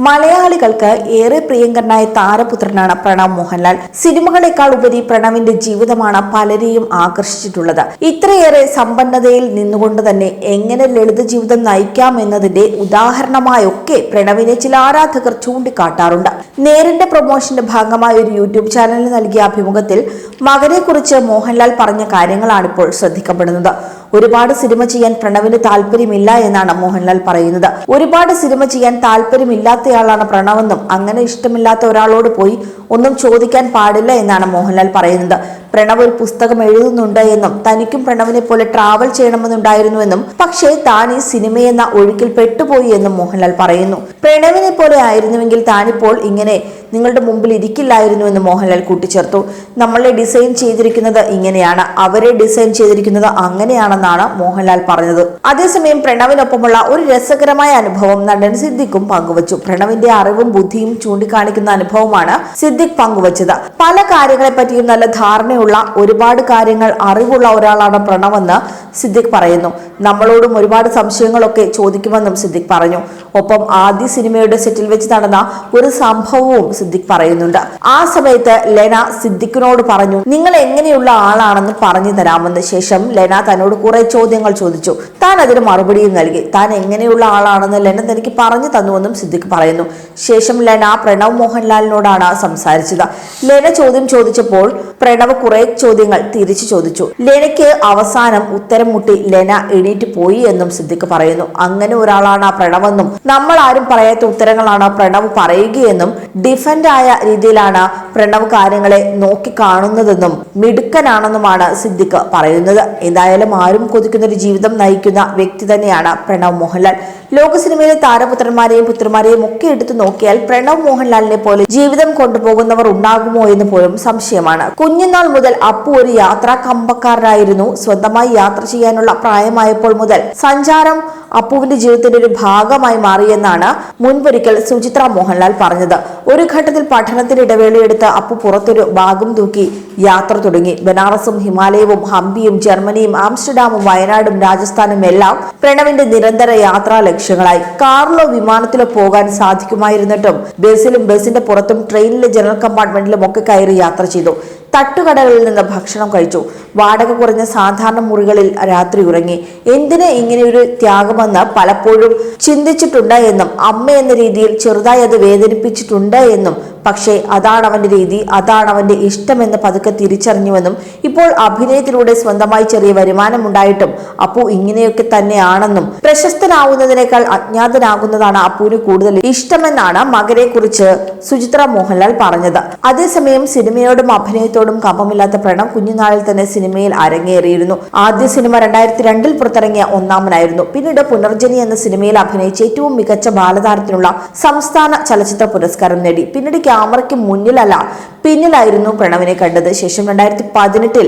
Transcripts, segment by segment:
മലയാളികൾക്ക് ഏറെ പ്രിയങ്കരനായ താരപുത്രനാണ് പ്രണവ് മോഹൻലാൽ. സിനിമകളെക്കാൾ ഉപരി പ്രണവിന്റെ ജീവിതമാണ് പലരെയും ആകർഷിച്ചിട്ടുള്ളത്. ഇത്രയേറെ സമ്പന്നതയിൽ നിന്നുകൊണ്ട് തന്നെ എങ്ങനെ ലളിത ജീവിതം നയിക്കാം എന്നതിന്റെ ഉദാഹരണമായൊക്കെ പ്രണവിനെ ചില ആരാധകർ ചൂണ്ടിക്കാട്ടാറുണ്ട്. നേരിന്റെ പ്രൊമോഷന്റെ ഭാഗമായ ഒരു യൂട്യൂബ് ചാനലിന് നൽകിയ അഭിമുഖത്തിൽ മകനെക്കുറിച്ച് മോഹൻലാൽ പറഞ്ഞ കാര്യങ്ങളാണിപ്പോൾ ശ്രദ്ധിക്കപ്പെടുന്നത്. ഒരുപാട് സിനിമ ചെയ്യാൻ പ്രണവിന് താല്പര്യമില്ല എന്നാണ് മോഹൻലാൽ പറയുന്നത്. ഒരുപാട് സിനിമ ചെയ്യാൻ താല്പര്യമില്ലാത്തയാളാണ് പ്രണവെന്നും അങ്ങനെ ഇഷ്ടമില്ലാത്ത ഒരാളോട് പോയി ഒന്നും ചോദിക്കാൻ പാടില്ല എന്നാണ് മോഹൻലാൽ പറയുന്നത്. പ്രണവ് ഒരു പുസ്തകം എഴുതുന്നുണ്ട് എന്നും തനിക്കും പ്രണവിനെ പോലെ ട്രാവൽ ചെയ്യണമെന്നുണ്ടായിരുന്നുവെന്നും പക്ഷേ താൻ ഈ സിനിമയെന്ന ഒഴുക്കിൽ പെട്ടുപോയി എന്നും മോഹൻലാൽ പറയുന്നു. പ്രണവിനെ പോലെ ആയിരുന്നുവെങ്കിൽ താനിപ്പോൾ ഇങ്ങനെ നിങ്ങളുടെ മുമ്പിൽ ഇരിക്കില്ലായിരുന്നുവെന്ന് മോഹൻലാൽ കൂട്ടിച്ചേർത്തു. നമ്മളെ ഡിസൈൻ ചെയ്തിരിക്കുന്നത് ഇങ്ങനെയാണ്, അവരെ ഡിസൈൻ ചെയ്തിരിക്കുന്നത് അങ്ങനെയാണെന്നാണ് മോഹൻലാൽ പറഞ്ഞത്. അതേസമയം പ്രണവിനൊപ്പമുള്ള ഒരു രസകരമായ അനുഭവം നടൻ സിദ്ദിഖും പങ്കുവച്ചു. പ്രണവിന്റെ അറിവും ബുദ്ധിയും ചൂണ്ടിക്കാണിക്കുന്ന അനുഭവമാണ് സിദ്ദിഖ് പങ്കുവച്ചത്. പല കാര്യങ്ങളെ പറ്റിയും നല്ല ധാരണയുള്ള ഒരുപാട് കാര്യങ്ങൾ അറിവുള്ള ഒരാളാണ് പ്രണവെന്ന് സിദ്ദിഖ് പറയുന്നു. നമ്മളോടും ഒരുപാട് സംശയങ്ങളൊക്കെ ചോദിക്കുമെന്നും സിദ്ദിഖ് പറഞ്ഞു. ഒപ്പം ആദ്യ സിനിമയുടെ സെറ്റിൽ വെച്ച് നടന്ന ഒരു സംഭവവും സിദ്ദിഖ് പറയുന്നുണ്ട്. ആ സമയത്ത് ലെന സിദ്ദിഖിനോട് പറഞ്ഞു, നിങ്ങൾ എങ്ങനെയുള്ള ആളാണെന്ന് പറഞ്ഞു തരാമെന്ന്. ശേഷം ലെന തന്നോട് കുറെ ചോദ്യങ്ങൾ ചോദിച്ചു. താൻ അതിന് മറുപടിയും നൽകി. താൻ എങ്ങനെയുള്ള ആളാണെന്ന് ലെന തനിക്ക് പറഞ്ഞു തന്നുവെന്നും സിദ്ദിഖ് പറയുന്നു. ശേഷം ലെന പ്രണവ് മോഹൻലാലിനോടാണ് സംസാരിച്ചത്. ലെന ചോദ്യം ചോദിച്ചപ്പോൾ പ്രണവ് കുറെ ചോദ്യങ്ങൾ തിരിച്ചു ചോദിച്ചു. ലെനയ്ക്ക് അവസാനം ഉത്തരം മുട്ടി ലെന എണീറ്റ് പോയി എന്നും സിദ്ദിഖ് പറയുന്നു. അങ്ങനെ ഒരാളാണ് പ്രണവെന്നും നമ്മൾ ആരും പറയാത്ത ഉത്തരങ്ങളാണ് പ്രണവ് പറയുകയെന്നും ഡിഫൻഡായ രീതിയിലാണ് പ്രണവ് കാര്യങ്ങളെ നോക്കി കാണുന്നതെന്നും മിടുക്കനാണെന്നുമാണ് സിദ്ദിഖ് പറയുന്നത്. എന്തായാലും ആരും കൊതിക്കുന്ന ഒരു ജീവിതം നയിക്കുന്ന വ്യക്തി തന്നെയാണ് പ്രണവ് മോഹൻലാൽ. ലോക സിനിമയിലെ താരപുത്രന്മാരെയും പുത്രന്മാരെയും ഒക്കെ എടുത്തു നോക്കിയാൽ പ്രണവ് മോഹൻലാലിനെ പോലെ ജീവിതം കൊണ്ടുപോകുന്നവർ ഉണ്ടാകുമോ എന്ന് പോലും സംശയമാണ്. കുഞ്ഞുനാൾ മുതൽ അപ്പു ഒരു യാത്രാ കമ്പക്കാരനായിരുന്നു. സ്വന്തമായി യാത്ര ചെയ്യാനുള്ള പ്രായമായപ്പോൾ മുതൽ സഞ്ചാരം അപ്പുവിന്റെ ജീവിതത്തിന്റെ ഒരു ഭാഗമായി മാറിയെന്നാണ് മുൻപൊരിക്കൽ സുചിത്ര മോഹൻലാൽ പറഞ്ഞത്. ഒരു ഘട്ടത്തിൽ പഠനത്തിന് ഇടവേളയെടുത്ത് അപ്പു പുറത്തൊരു ബാഗും തൂക്കി യാത്ര തുടങ്ങി. ബനാറസും ഹിമാലയവും ഹംപിയും ജർമ്മനിയും ആംസ്റ്റർഡാമും വയനാടും രാജസ്ഥാനും എല്ലാം പ്രണവിന്റെ നിരന്തര യാത്രാ ലക്ഷ്യങ്ങളായി. കാറിലോ വിമാനത്തിലോ പോകാൻ സാധിക്കുമായിരുന്നിട്ടും ബസ്സിലും ബസിന്റെ പുറത്തും ട്രെയിനിലെ ജനറൽ കമ്പാർട്ട്മെന്റിലും ഒക്കെ കയറി യാത്ര ചെയ്തു. തട്ടുകടകളിൽ നിന്ന് ഭക്ഷണം കഴിച്ചു. വാടക കുറഞ്ഞ സാധാരണ മുറികളിൽ രാത്രി ഉറങ്ങി. എന്തിന് ഇങ്ങനെയൊരു ത്യാഗമെന്ന് പലപ്പോഴും ചിന്തിച്ചിട്ടുണ്ട് എന്നും അമ്മ എന്ന രീതിയിൽ ചെറുതായി അത് വേദനിപ്പിച്ചിട്ടുണ്ട് എന്നും പക്ഷേ അതാണ് അവന്റെ രീതി, അതാണ് അവന്റെ ഇഷ്ടമെന്ന് പതുക്കെ തിരിച്ചറിഞ്ഞുവെന്നും ഇപ്പോൾ അഭിനയത്തിലൂടെ സ്വന്തമായി ചെറിയ വരുമാനമുണ്ടായിട്ടും അപ്പു ഇങ്ങനെയൊക്കെ തന്നെയാണെന്നും പ്രശസ്തനാവുന്നതിനേക്കാൾ അജ്ഞാതനാകുന്നതാണ് അപ്പുവിന് കൂടുതൽ ഇഷ്ടമെന്നാണ് മകനെ കുറിച്ച് സുചിത്ര മോഹൻലാൽ പറഞ്ഞത്. അതേസമയം സിനിമയോടും അഭിനയത്തോടും കമ്പമില്ലാത്ത പ്രണവ് കുഞ്ഞുനാളിൽ തന്നെ സിനിമയിൽ അരങ്ങേറിയിരുന്നു. ആദ്യ സിനിമ 2002 പുറത്തിറങ്ങിയ ഒന്നാമനായിരുന്നു. പിന്നീട് പുനർജനി എന്ന സിനിമയിൽ അഭിനയിച്ച് ഏറ്റവും മികച്ച ബാലതാരത്തിനുള്ള സംസ്ഥാന ചലച്ചിത്ര പുരസ്കാരം നേടി. പിന്നീട് ക്യാമറയ്ക്ക് മുന്നിലല്ല പിന്നിലായിരുന്നു പ്രണവിനെ കണ്ടത്. ശേഷം 2018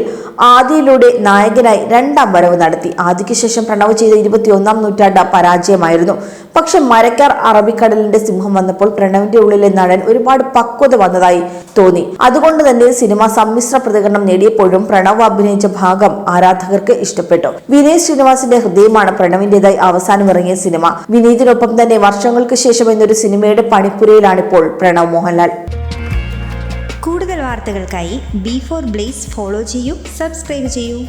ആദിയിലൂടെ നായകനായി രണ്ടാം വരവ് നടത്തി. ആദിക്ക് ശേഷം പ്രണവ് ചെയ്ത 21ാം നൂറ്റാണ്ട് പരാജയമായിരുന്നു. പക്ഷെ മരക്കാർ അറബിക്കടലിന്റെ സിംഹം വന്നപ്പോൾ പ്രണവിന്റെ ഉള്ളിലെ നടൻ ഒരുപാട് പക്വത വന്നതായി തോന്നി. അതുകൊണ്ട് തന്നെ സിനിമ സമ്മിശ്ര പ്രതികരണം നേടിയപ്പോഴും പ്രണവ് അഭിനയിച്ച ഭാഗം ആരാധകർക്ക് ഇഷ്ടപ്പെട്ടു. വിനീത് ശ്രീനിവാസിന്റെ ഹൃദയമാണ് പ്രണവിന്റേതായി അവസാനം ഇറങ്ങിയ സിനിമ. വിനീതിനൊപ്പം തന്നെ വർഷങ്ങൾക്ക് ശേഷം എന്നൊരു സിനിമയുടെ പണിപ്പുരയിലാണിപ്പോൾ പ്രണവ് മോഹൻലാൽ. കൂടുതൽ വാർത്തകൾക്കായി B4 Blaze ഫോളോ ചെയ്യൂ, സബ്സ്ക്രൈബ് ചെയ്യൂ.